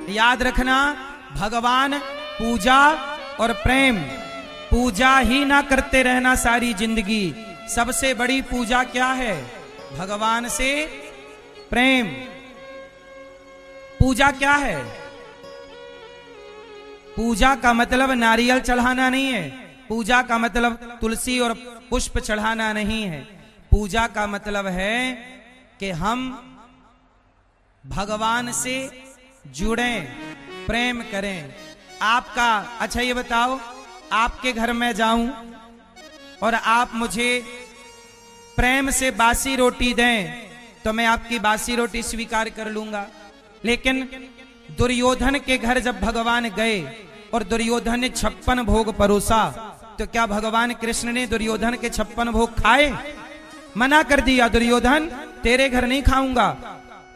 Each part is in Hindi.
याद रखना, भगवान, पूजा और प्रेम। पूजा ही ना करते रहना सारी जिंदगी। सबसे बड़ी पूजा क्या है? भगवान से प्रेम। पूजा क्या है? पूजा का मतलब नारियल चढ़ाना नहीं है। पूजा का मतलब तुलसी और पुष्प चढ़ाना नहीं है। पूजा का मतलब है कि हम भगवान से जुड़ें, प्रेम करें। आपका, अच्छा ये बताओ, आपके घर में जाऊं और आप मुझे प्रेम से बासी रोटी दें तो मैं आपकी बासी रोटी स्वीकार कर लूंगा। लेकिन दुर्योधन के घर जब भगवान गए और दुर्योधन ने 56 भोग परोसा, तो क्या भगवान कृष्ण ने दुर्योधन के 56 भोग खाए? मना कर दिया, दुर्योधन तेरे घर नहीं खाऊंगा।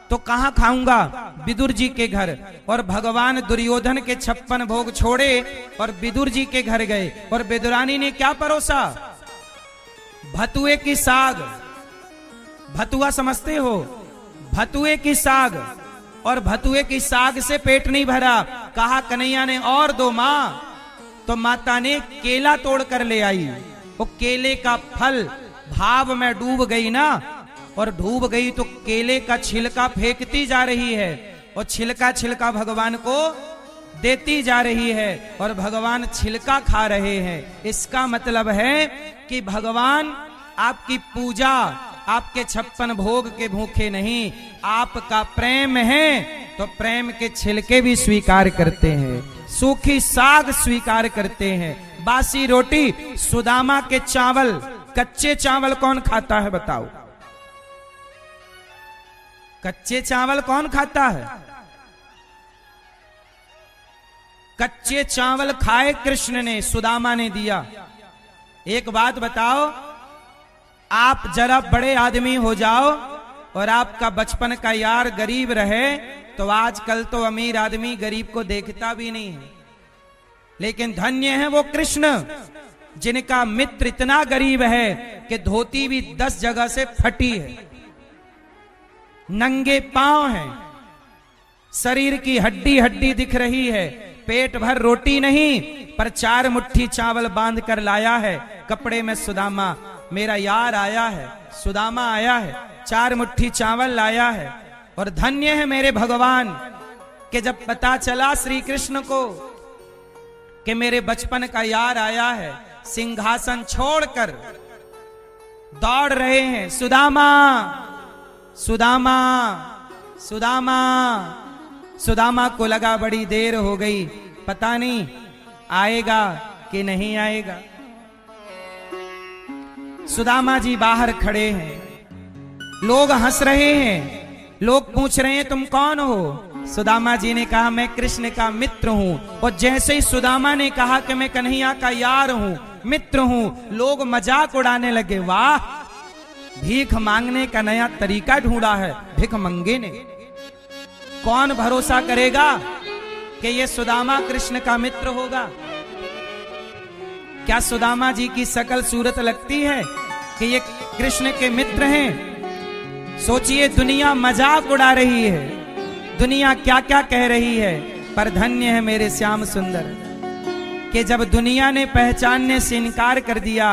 तो कहां खाऊंगा? विदुर जी के घर। और भगवान दुर्योधन के 56 भोग छोड़े और विदुर जी के घर गए। और विदुरानी ने क्या परोसा? भतुए की साग। भतुआ समझते हो? भतुए की साग। और भतुए की साग से पेट नहीं भरा। कहा कन्हैया ने और दो मां। तो माता ने केला तोड़ कर ले आई। वो केले का फल भाव में डूब गई ना, और डूब गई तो केले का छिलका फेंकती जा रही है और छिलका छिलका भगवान को देती जा रही है और भगवान छिलका खा रहे हैं। इसका मतलब है कि भगवान आपकी पूजा, आपके 56 भोग के भूखे नहीं, आपका प्रेम है तो प्रेम के छिलके भी स्वीकार करते हैं, सूखी साग स्वीकार करते हैं, बासी रोटी। सुदामा के चावल, कच्चे चावल कौन खाता है बताओ? कच्चे चावल कौन खाता है? कच्चे चावल खाए कृष्ण ने, सुदामा ने दिया। एक बात बताओ, आप जरा बड़े आदमी हो जाओ और आपका बचपन का यार गरीब रहे तो आजकल तो अमीर आदमी गरीब को देखता भी नहीं है। लेकिन धन्य है वो कृष्ण जिनका मित्र इतना गरीब है कि धोती भी 10 जगह से फटी है, नंगे पांव हैं, शरीर की हड्डी हड्डी दिख रही है, पेट भर रोटी नहीं पर 4 मुट्ठी चावल बांध कर लाया है कपड़े में। सुदामा मेरा यार आया है, सुदामा आया है, 4 मुट्ठी चावल लाया है। और धन्य है मेरे भगवान कि जब पता चला श्री कृष्ण को कि मेरे बचपन का यार आया है, सिंहासन छोड़कर दौड़ रहे हैं, सुदामा सुदामा सुदामा। सुदामा को लगा बड़ी देर हो गई, पता नहीं आएगा कि नहीं आएगा। सुदामा जी बाहर खड़े हैं, लोग हंस रहे हैं, लोग पूछ रहे हैं तुम कौन हो? सुदामा जी ने कहा मैं कृष्ण का मित्र हूं। और जैसे ही सुदामा ने कहा कि मैं कन्हैया का यार हूं, मित्र हूं, लोग मजाक उड़ाने लगे। वाह, भीख मांगने का नया तरीका ढूंढा है भिख मंगे ने। कौन भरोसा करेगा कि ये सुदामा कृष्ण का मित्र होगा? क्या सुदामा जी की शकल सूरत लगती है कि ये कृष्ण के मित्र हैं? सोचिए, दुनिया मजाक उड़ा रही है, दुनिया क्या क्या कह रही है, पर धन्य है मेरे श्याम सुंदर कि जब दुनिया ने पहचानने से इनकार कर दिया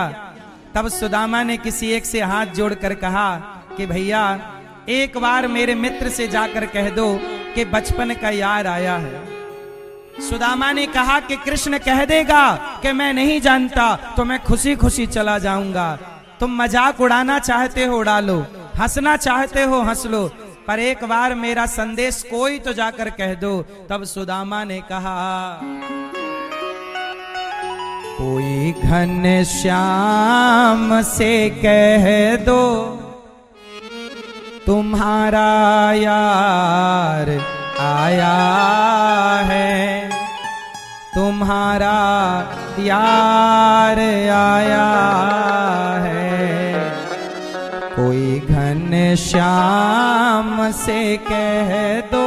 तब सुदामा ने किसी एक से हाथ जोड़कर कहा कि भैया एक बार मेरे मित्र से जाकर कह दो कि बचपन का यार आया है। सुदामा ने कहा कि कृष्ण कह देगा कि मैं नहीं जानता तो मैं खुशी खुशी चला जाऊंगा। तुम मजाक उड़ाना चाहते हो उड़ा लो, हंसना चाहते हो हंस लो, पर एक बार मेरा संदेश कोई तो जाकर कह दो। तब सुदामा ने कहा कोई घनश्याम से कह दो तुम्हारा यार आया है, तुम्हारा यार आया है। कोई घनश्याम से कह दो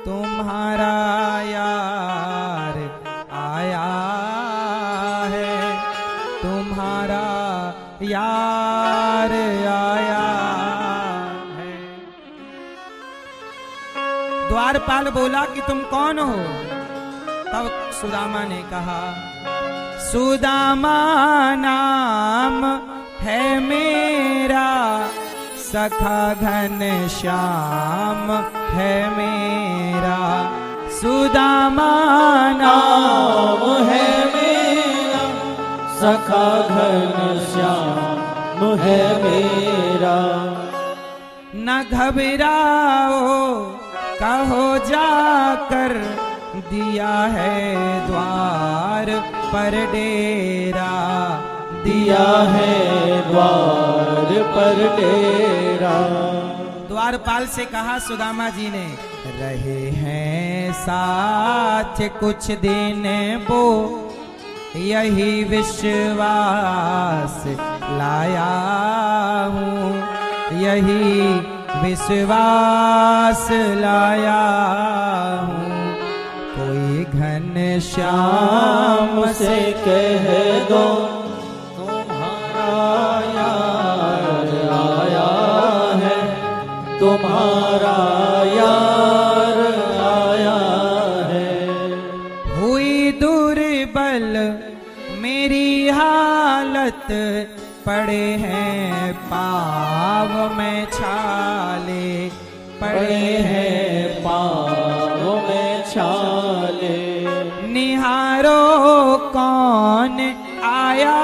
तुम्हारा यार आया है, तुम्हारा यार आया है। द्वार द्वारपाल बोला कि तुम कौन हो? तब सुदामा ने कहा, सुदामा नाम है मेरा, सखा घन श्याम है मेरा। सुदामा नाम है मेरा, सखा घन श्याम है मेरा। न घबराओ कहो जाकर, दिया है द्वार पर डेरा। दिया है द्वार पर डेरा। द्वारपाल से कहा सुदामा जी ने, रहे हैं साथ कुछ दिन वो, यही विश्वास लाया हूँ, यही विश्वास लाया हूँ। कोई घन श्याम से कह दो, तुम्हारा यार आया है, तुम्हारा यार आया है। हुई दुर्बल मेरी हालत, पड़े हैं पाव में छाले, पड़े हैं पाव में छाले। निहारो कौन आया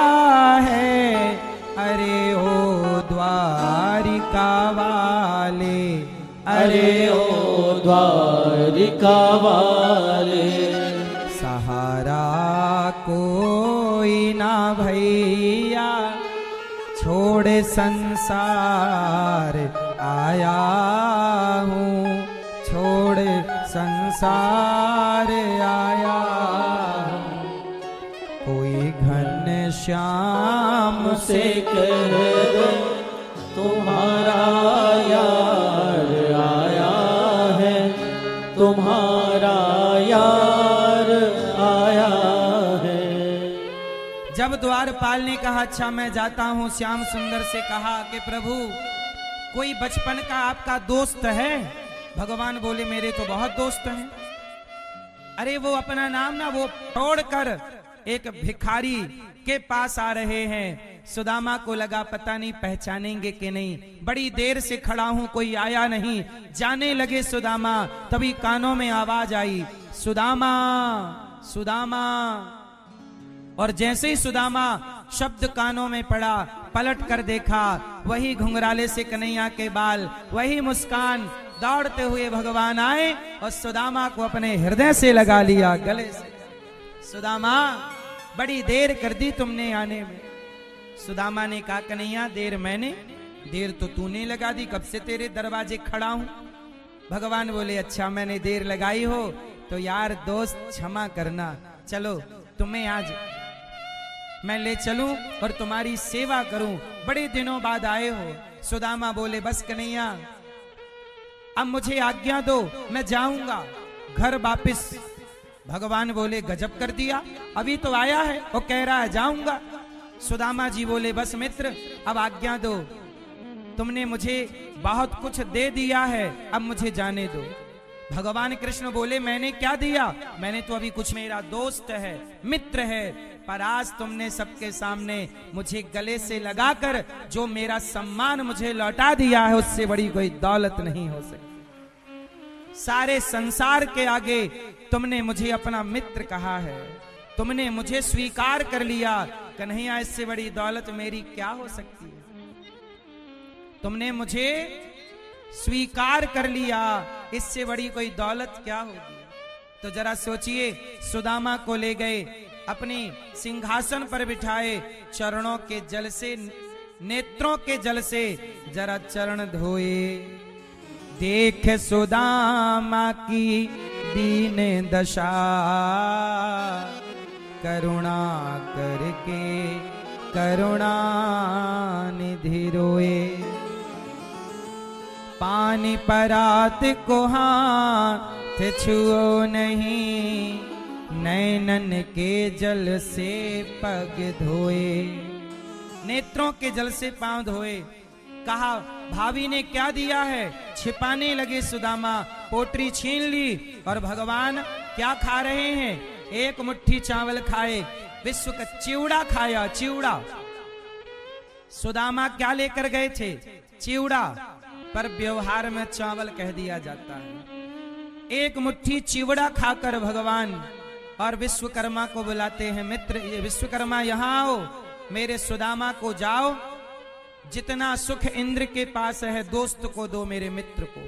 है, अरे ओ द्वारिका वाले, अरे ओ द्वारिका वाले। सहारा कोई ना भैया, छोड़ संसार आया हूँ, छोड़ संसार आया हूँ। कोई घन श्याम से कह दो, तुम्हारा यार आया है, तुम्हारा यार आया है। जब द्वारपाल ने कहा, अच्छा मैं जाता हूँ, श्याम सुंदर से कहा कि प्रभु कोई बचपन का आपका दोस्त है? भगवान बोले, मेरे तो बहुत दोस्त हैं। अरे वो अपना नाम ना वो तोड़कर एक भिखारी के पास आ रहे हैं। सुदामा को लगा पता नहीं पहचानेंगे कि नहीं, बड़ी देर से खड़ा हूं, कोई आया नहीं। जाने लगे सुदामा, तभी कानों में आवाज आई, सुदामा सुदामा। और जैसे ही सुदामा शब्द कानों में पड़ा, पलट कर देखा, वही घुंघराले से कन्हैया के बाल, वही मुस्कान। दौड़ते हुए भगवान आए और सुदामा को अपने हृदय से लगा लिया, गले से। सुदामा बड़ी देर कर दी तुमने आने में। सुदामा ने कहा, कन्हैया देर मैंने, देर तो तूने लगा दी, कब से तेरे दरवाजे खड़ा हूं। भगवान बोले, अच्छा मैंने देर लगाई हो तो यार दोस्त क्षमा करना, चलो तुम्हें आज मैं ले चलूं और तुम्हारी सेवा करूं, बड़े दिनों बाद आए हो। सुदामा बोले, बस कन्हैया अब मुझे आज्ञा दो, मैं जाऊंगा घर वापिस। भगवान बोले, गजब कर दिया, अभी तो आया है और कह रहा है जाऊंगा। सुदामा जी बोले, बस मित्र अब आज्ञा दो, तुमने मुझे बहुत कुछ दे दिया है, अब मुझे जाने दो। भगवान कृष्ण बोले, मैंने क्या दिया? मैंने तो अभी कुछ, मेरा दोस्त है, मित्र है, पर आज तुमने सबके सामने मुझे गले से लगाकर जो मेरा सम्मान मुझे लौटा दिया है, उससे बड़ी कोई दौलत नहीं हो सकती। सारे संसार के आगे तुमने मुझे अपना मित्र कहा है, तुमने मुझे स्वीकार कर लिया। कन्हैया इससे बड़ी दौलत मेरी क्या हो सकती है? तुमने मुझे स्वीकार कर लिया, इससे बड़ी कोई दौलत क्या होगी? तो जरा सोचिए, सुदामा को ले गए, अपनी सिंहासन पर बिठाए, चरणों के जल से, नेत्रों के जल से जरा चरण धोए। देख सुदामा की दीन दशा, करुणा करके करुणा निधि रोए। पानी परात को हाथ छुओ नहीं, नैनन के जल से पग धोए। नेत्रों के जल से पांव धोए। कहा भाभी ने क्या दिया है, छिपाने लगे सुदामा, पोटरी छीन ली और भगवान क्या खा रहे हैं, एक मुट्ठी चावल खाए, विश्व का चिवड़ा खाया, चिवड़ा। सुदामा क्या लेकर गए थे, चिवड़ा, पर व्यवहार में चावल कह दिया जाता है। एक मुट्ठी चिवड़ा खाकर भगवान और विश्वकर्मा को बुलाते हैं, मित्र ये विश्वकर्मा यहां आओ, मेरे सुदामा को जाओ, जितना सुख इंद्र के पास है दोस्त को दो, मेरे मित्र को।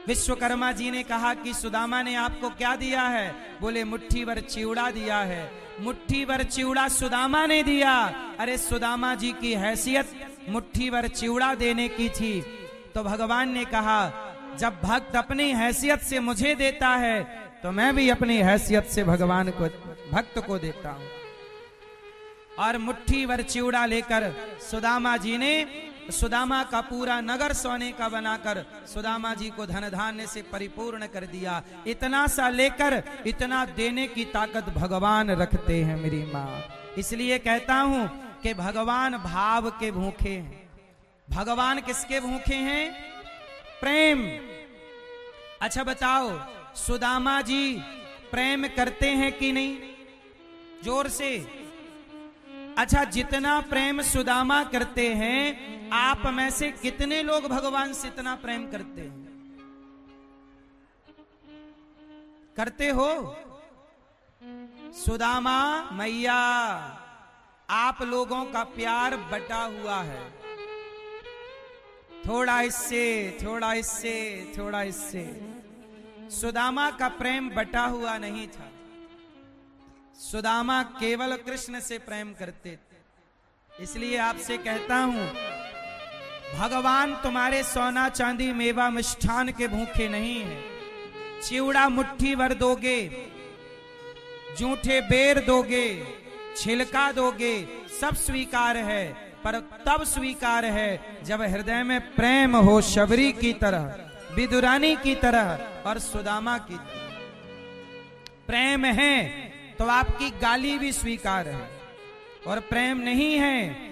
विश्वकर्मा जी ने कहा कि सुदामा ने आपको क्या दिया है, बोले मुट्ठी भर चिवड़ा दिया है। मुट्ठी भर चिवड़ा सुदामा ने दिया, अरे सुदामा जी की हैसियत मुट्ठी भर चिवड़ा देने की थी। तो भगवान ने कहा जब भक्त अपनी हैसियत से मुझे देता है तो मैं भी अपनी हैसियत से भगवान को, भक्त को देता हूं। और मुट्ठी भर चिवड़ा लेकर सुदामा जी ने, सुदामा का पूरा नगर सोने का बनाकर सुदामा जी को धन धान्य से परिपूर्ण कर दिया। इतना सा लेकर इतना देने की ताकत भगवान रखते हैं मेरी माँ। इसलिए कहता हूं कि भगवान भाव के भूखे हैं। भगवान किसके भूखे हैं, प्रेम। अच्छा बताओ सुदामा जी प्रेम करते हैं कि नहीं, जोर से। अच्छा जितना प्रेम सुदामा करते हैं, आप में से कितने लोग भगवान से इतना प्रेम करते हैं, करते हो? सुदामा मैया, आप लोगों का प्यार बटा हुआ है, थोड़ा इससे, थोड़ा इससे, थोड़ा इससे। सुदामा का प्रेम बटा हुआ नहीं था। सुदामा केवल कृष्ण से प्रेम करते थे। इसलिए आपसे कहता हूं, भगवान तुम्हारे सोना चांदी मेवा मिष्ठान के भूखे नहीं है। चिवड़ा मुट्ठी भर दोगे, जूठे बेर दोगे, छिलका दोगे, सब स्वीकार है, पर तब स्वीकार है जब हृदय में प्रेम हो, शबरी की तरह, विदुरानी की तरह और सुदामा की तरह। प्रेम है तो आपकी गाली भी स्वीकार है, और प्रेम नहीं है